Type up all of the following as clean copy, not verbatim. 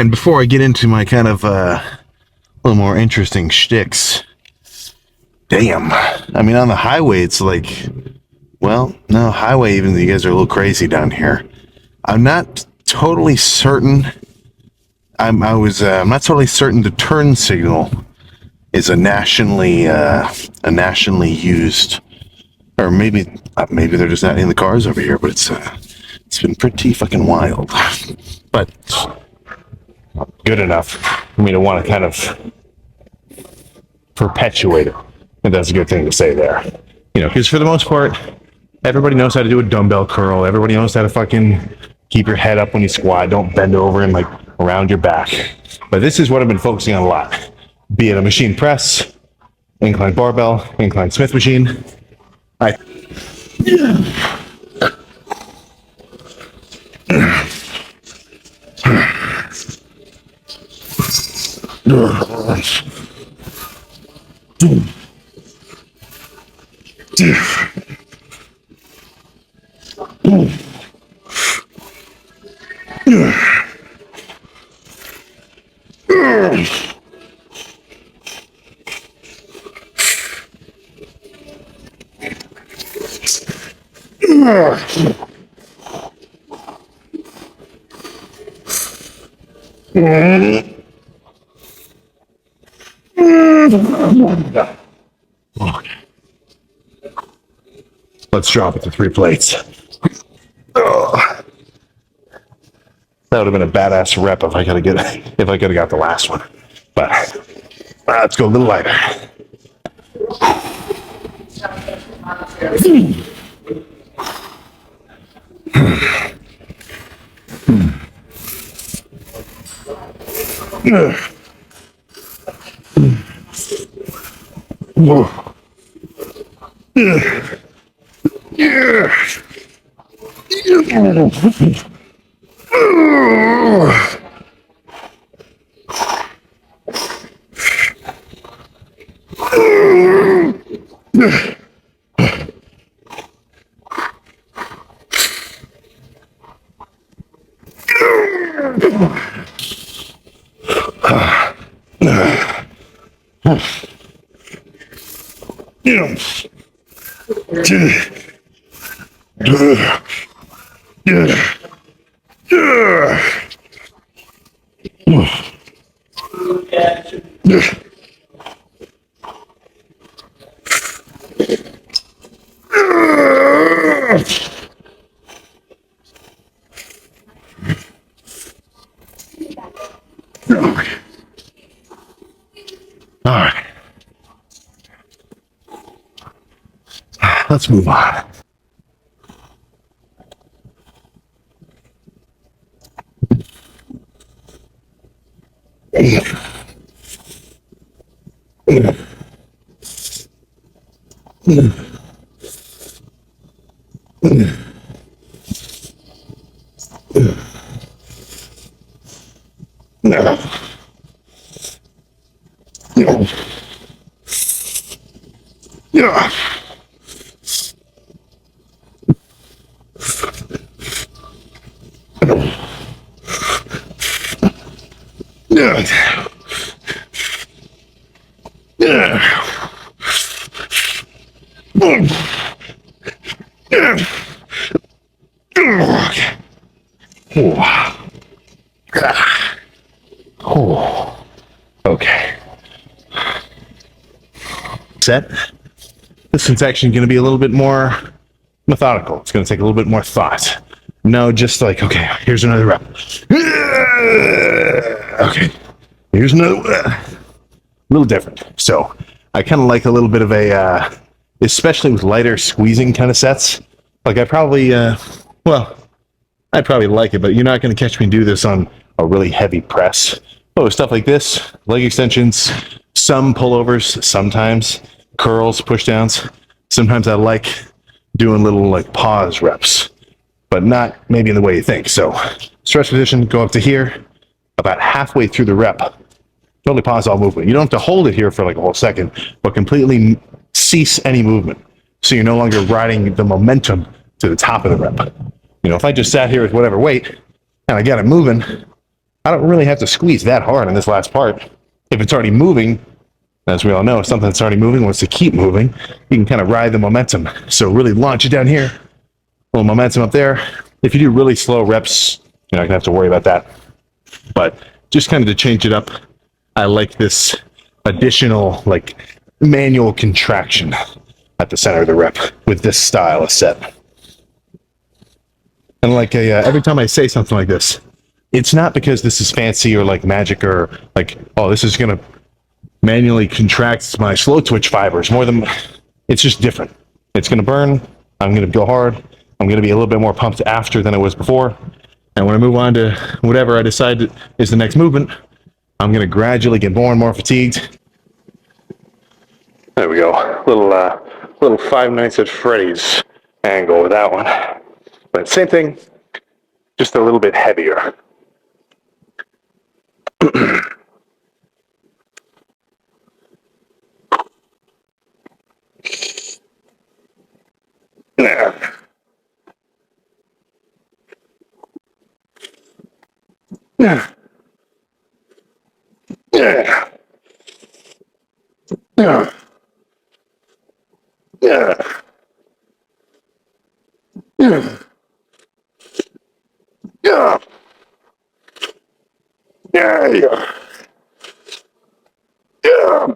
And before I get into my kind of little more interesting shticks, damn. I mean, on the highway, it's like, well, no, highway, even you guys are a little crazy down here. I'm not totally certain. I'm not totally certain the turn signal is a nationally used, or maybe they're just not in the cars over here. But it's been pretty fucking wild. But good enough for me to want to kind of perpetuate it. And that's a good thing to say there. You know, because for the most part, everybody knows how to do a dumbbell curl. Everybody knows how to fucking keep your head up when you squat. Don't bend over and like around your back. But this is what I've been focusing on a lot. Be it a machine press, incline barbell, incline Smith machine. Let's drop it to 3 plates. That would have been a badass rep if I could have got the last one. But let's go a little lighter. All right. Let's move on. Okay. Set. This one's actually going to be a little bit more methodical. It's going to take a little bit more thought. No, just like, okay, here's another rep. Okay, here's another one. A little different. So I kind of like a little bit of a, especially with lighter squeezing kind of sets. Like I probably, I'd probably like it, but you're not going to catch me do this on a really heavy press. Oh, stuff like this, leg extensions, some pullovers, sometimes curls, push downs. Sometimes I like doing little like pause reps, but not maybe in the way you think. So stretch position, go up to here, about halfway through the rep, totally pause all movement. You don't have to hold it here for like a whole second, but completely cease any movement. So you're no longer riding the momentum to the top of the rep. You know, if I just sat here with whatever weight and I got it moving, I don't really have to squeeze that hard in this last part. If it's already moving, as we all know, if something that's already moving wants to keep moving, you can kind of ride the momentum. So really launch it down here, a little momentum up there. If you do really slow reps, you're not gonna have to worry about that. But just kind of to change it up, I like this additional like manual contraction at the center of the rep with this style of set. And like every time I say something like this, it's not because this is fancy or like magic or like, oh, this is gonna manually contract my slow twitch fibers more than, it's just different. It's gonna burn, I'm gonna go hard, I'm gonna be a little bit more pumped after than I was before. And when I move on to whatever I decide is the next movement, I'm gonna gradually get more and more fatigued. There we go, little Five Nights at Freddy's angle with that one. But same thing, just a little bit heavier. Yeah. Yeah. Yeah. Yeah. Yeah. Yeah. Yeah. Yeah. Yeah. Yeah.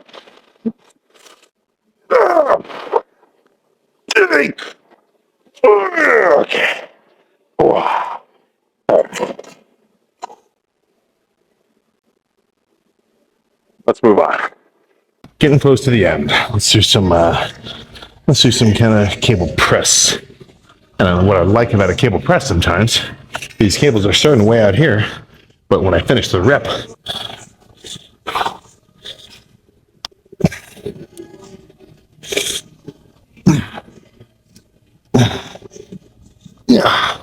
Okay. Wow. Let's move on. Getting close to the end. Let's do some kind of cable press. And what I like about a cable press sometimes, these cables are starting way out here, but when I finish the rep, yeah.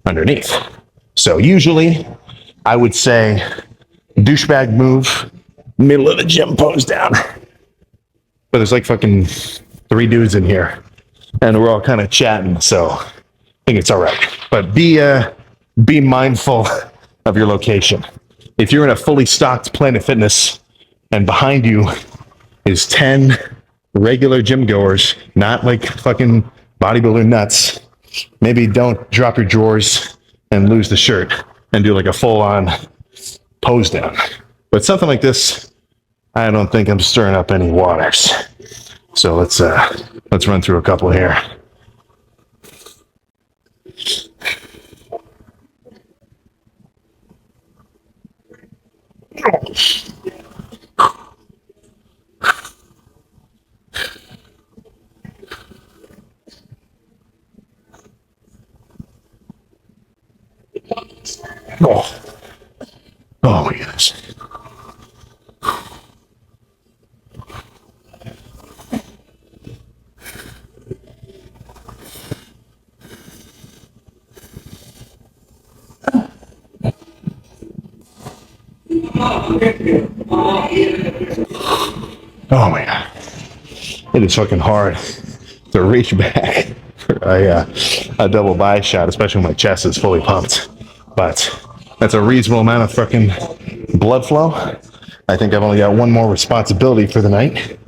Underneath. So usually I would say douchebag move, middle of the gym pose down. But there's like fucking 3 dudes in here and we're all kind of chatting, so I think it's all right. But be mindful of your location. If you're in a fully stocked Planet Fitness and behind you is 10 regular gym goers, not like fucking bodybuilder nuts, maybe don't drop your drawers and lose the shirt and do like a full-on pose down. But something like this, I don't think I'm stirring up any waters. So let's run through a couple here. Oh, oh my goodness. Oh my god. It is fucking hard to reach back for a double buy shot, especially when my chest is fully pumped. But that's a reasonable amount of fucking blood flow. I think I've only got one more responsibility for the night,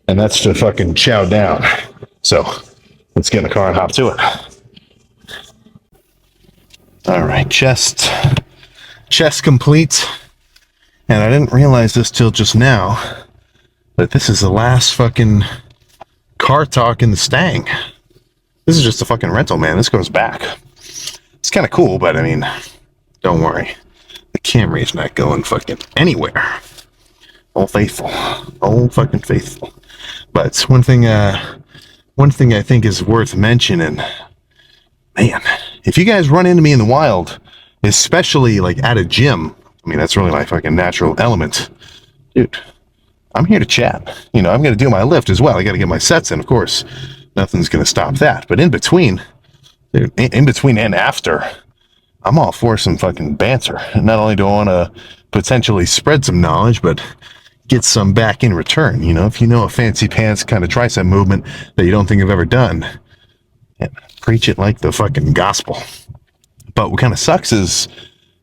and that's to fucking chow down. So let's get in the car and hop to it. All right, chest complete. And I didn't realize this till just now, but this is the last fucking car talk in the Stang. This is just a fucking rental, man. This goes back. It's kind of cool, but I mean, don't worry. The Camry's not going fucking anywhere. Old faithful. Old fucking faithful. But one thing I think is worth mentioning, man, if you guys run into me in the wild, especially like at a gym, I mean, that's really my fucking natural element. Dude, I'm here to chat. You know, I'm going to do my lift as well. I got to get my sets in, of course. nothing's going to stop that. But in between, dude, in between and after, I'm all for some fucking banter. Not only do I want to potentially spread some knowledge, but get some back in return. You know, if you know a fancy pants kind of tricep movement that you don't think I've ever done, yeah, preach it like the fucking gospel. But what kind of sucks is,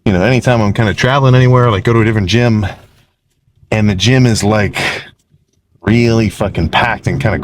you know, anytime I'm kind of traveling anywhere, like go to a different gym, and the gym is like really fucking packed and kind of